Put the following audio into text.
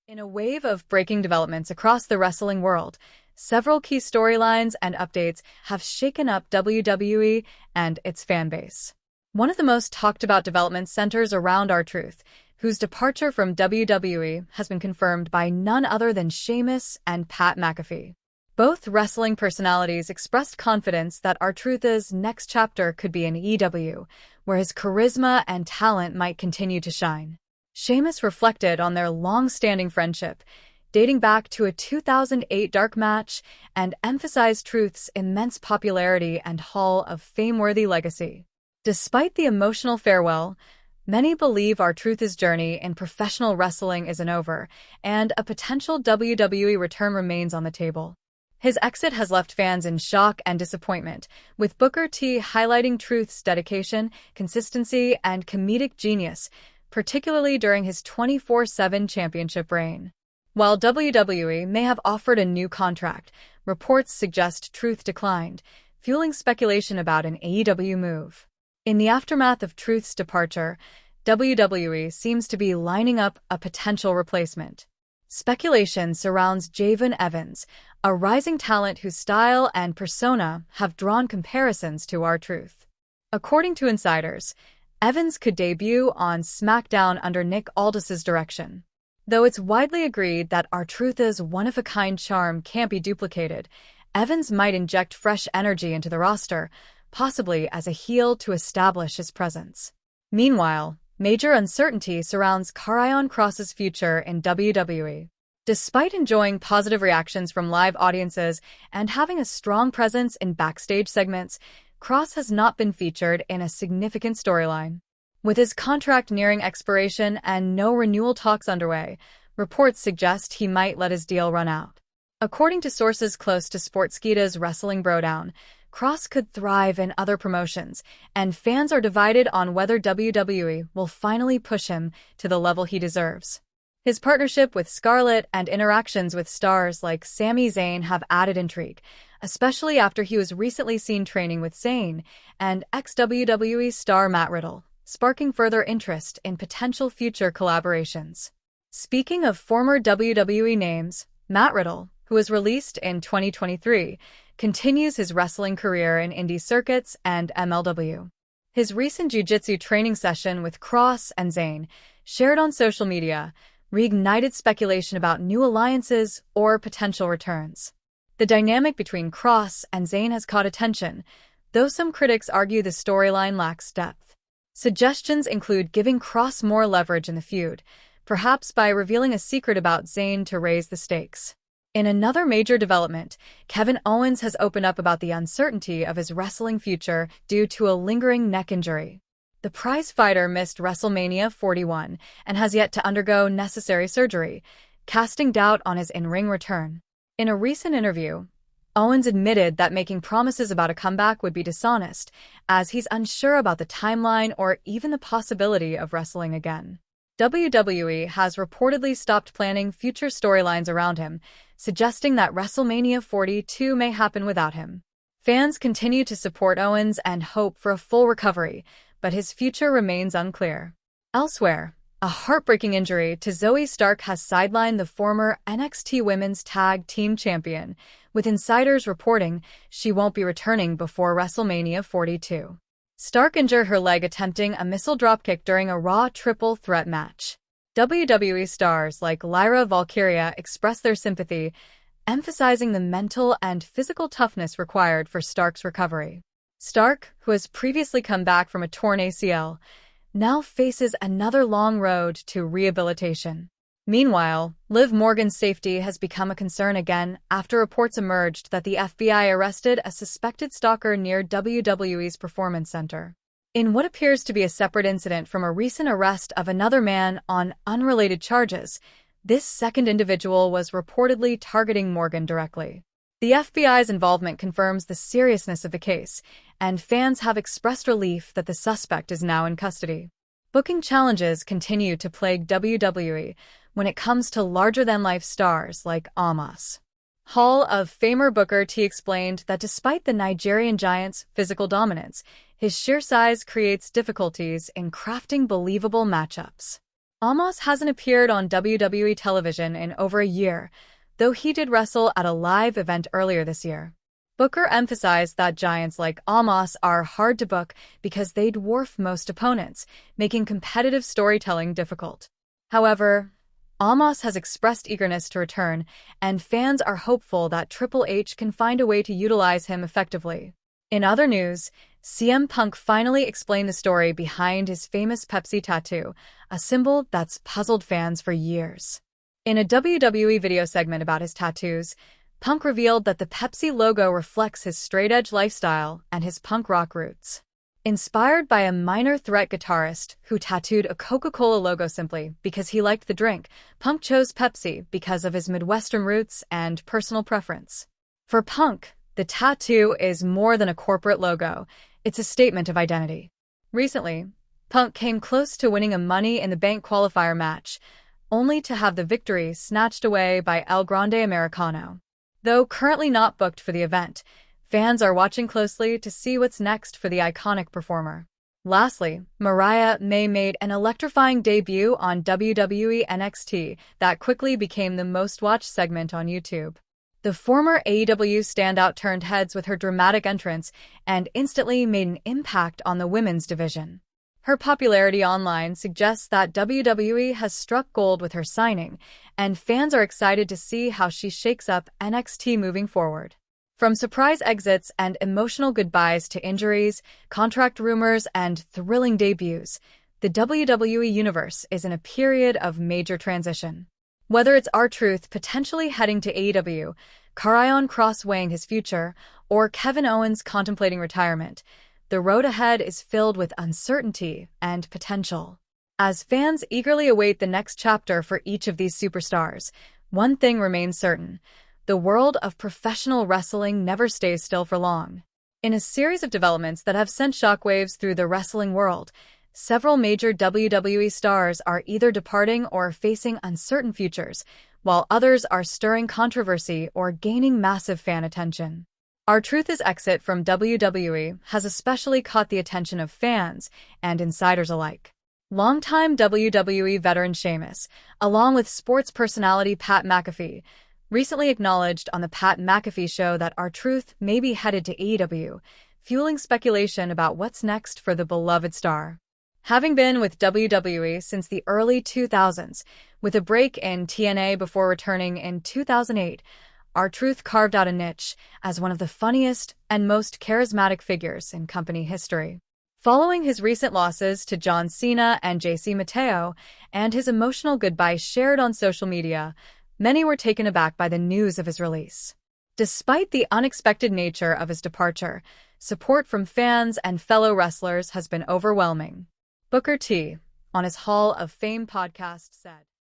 In a wave of breaking developments across the wrestling world, several key storylines and updates have shaken up WWE and its fanbase. One of the most talked about developments centers around R-Truth, whose departure from WWE has been confirmed by none other than Sheamus and Pat McAfee. Both wrestling personalities expressed confidence that R-Truth's next chapter could be in AEW, where his charisma and talent might continue to shine. Sheamus reflected on their long-standing friendship, dating back to a 2008 dark match, and emphasized Truth's immense popularity and Hall of Fame-worthy legacy. Despite the emotional farewell, many believe R-Truth's journey in professional wrestling isn't over, and a potential WWE return remains on the table. His exit has left fans in shock and disappointment, with Booker T highlighting Truth's dedication, consistency, and comedic genius, particularly during his 24/7 championship reign. While WWE may have offered a new contract, reports suggest Truth declined, fueling speculation about an AEW move. In the aftermath of Truth's departure, WWE seems to be lining up a potential replacement. Speculation surrounds Kenvin Owens, a rising talent whose style and persona have drawn comparisons to R-Truth. According to insiders, Owens could debut on SmackDown under Nick Aldis's direction. Though it's widely agreed that R-Truth's one-of-a-kind charm can't be duplicated, Owens might inject fresh energy into the roster, possibly as a heel to establish his presence. Meanwhile, major uncertainty surrounds Karrion Kross's future in WWE. Despite enjoying positive reactions from live audiences and having a strong presence in backstage segments, Kross has not been featured in a significant storyline. With his contract nearing expiration and no renewal talks underway, reports suggest he might let his deal run out. According to sources close to Sportskeeda's Wrestling Brodown, Kross could thrive in other promotions, and fans are divided on whether WWE will finally push him to the level he deserves. His partnership with Scarlett and interactions with stars like Sami Zayn have added intrigue, especially after he was recently seen training with Zayn and ex-WWE star Matt Riddle, sparking further interest in potential future collaborations. Speaking of former WWE names, Matt Riddle, who was released in 2023, continues his wrestling career in indie circuits and MLW. His recent jiu-jitsu training session with Kross and Zayn, shared on social media, reignited speculation about new alliances or potential returns. The dynamic between Kross and Zayn has caught attention, though some critics argue the storyline lacks depth. Suggestions include giving Kross more leverage in the feud, perhaps by revealing a secret about Zayn to raise the stakes. In another major development, Kenvin Owens has opened up about the uncertainty of his wrestling future due to a lingering neck injury. The prize fighter missed WrestleMania 41 and has yet to undergo necessary surgery, casting doubt on his in-ring return. In a recent interview, Owens admitted that making promises about a comeback would be dishonest, as he's unsure about the timeline or even the possibility of wrestling again. WWE has reportedly stopped planning future storylines around him, suggesting that WrestleMania 42 may happen without him. Fans continue to support Owens and hope for a full recovery, but his future remains unclear. Elsewhere, a heartbreaking injury to Zoe Stark has sidelined the former NXT Women's Tag Team Champion, with insiders reporting she won't be returning before WrestleMania 42. Stark injured her leg attempting a missile dropkick during a Raw triple threat match. WWE stars like Lyra Valkyria expressed their sympathy, emphasizing the mental and physical toughness required for Stark's recovery. Stark, who has previously come back from a torn ACL, now faces another long road to rehabilitation. Meanwhile, Liv Morgan's safety has become a concern again after reports emerged that the FBI arrested a suspected stalker near WWE's Performance Center. In what appears to be a separate incident from a recent arrest of another man on unrelated charges, this second individual was reportedly targeting Morgan directly. The FBI's involvement confirms the seriousness of the case, and fans have expressed relief that the suspect is now in custody. Booking challenges continue to plague WWE when it comes to larger-than-life stars like Omos. Hall of Famer Booker T explained that despite the Nigerian giant's physical dominance, his sheer size creates difficulties in crafting believable matchups. Omos hasn't appeared on WWE television in over a year, though he did wrestle at a live event earlier this year. Booker emphasized that giants like Omos are hard to book because they dwarf most opponents, making competitive storytelling difficult. However, Omos has expressed eagerness to return, and fans are hopeful that Triple H can find a way to utilize him effectively. In other news, CM Punk finally explained the story behind his famous Pepsi tattoo, a symbol that's puzzled fans for years. In a WWE video segment about his tattoos, Punk revealed that the Pepsi logo reflects his straight-edge lifestyle and his punk rock roots. Inspired by a minor threat guitarist who tattooed a Coca-Cola logo simply because he liked the drink, Punk chose Pepsi because of his Midwestern roots and personal preference. For Punk, the tattoo is more than a corporate logo. It's a statement of identity. Recently, Punk came close to winning a Money in the Bank qualifier match, only to have the victory snatched away by El Grande Americano. Though currently not booked for the event, fans are watching closely to see what's next for the iconic performer. Lastly, Mariah May made an electrifying debut on WWE NXT that quickly became the most-watched segment on YouTube. The former AEW standout turned heads with her dramatic entrance and instantly made an impact on the women's division. Her popularity online suggests that WWE has struck gold with her signing, and fans are excited to see how she shakes up NXT moving forward. From surprise exits and emotional goodbyes to injuries, contract rumors, and thrilling debuts, the WWE Universe is in a period of major transition. Whether it's R-Truth potentially heading to AEW, Karrion Kross weighing his future, or Kenvin Owens contemplating retirement, the road ahead is filled with uncertainty and potential. As fans eagerly await the next chapter for each of these superstars, one thing remains certain: the world of professional wrestling never stays still for long. In a series of developments that have sent shockwaves through the wrestling world, several major WWE stars are either departing or facing uncertain futures, while others are stirring controversy or gaining massive fan attention. R-Truth's exit from WWE has especially caught the attention of fans and insiders alike. Longtime WWE veteran Sheamus, along with sports personality Pat McAfee, recently acknowledged on the Pat McAfee Show that R-Truth may be headed to AEW, fueling speculation about what's next for the beloved star. Having been with WWE since the early 2000s, with a break in TNA before returning in 2008, R-Truth carved out a niche as one of the funniest and most charismatic figures in company history. Following his recent losses to John Cena and JC Mateo and his emotional goodbye shared on social media, many were taken aback by the news of his release. Despite the unexpected nature of his departure, support from fans and fellow wrestlers has been overwhelming. Booker T, on his Hall of Fame podcast, said,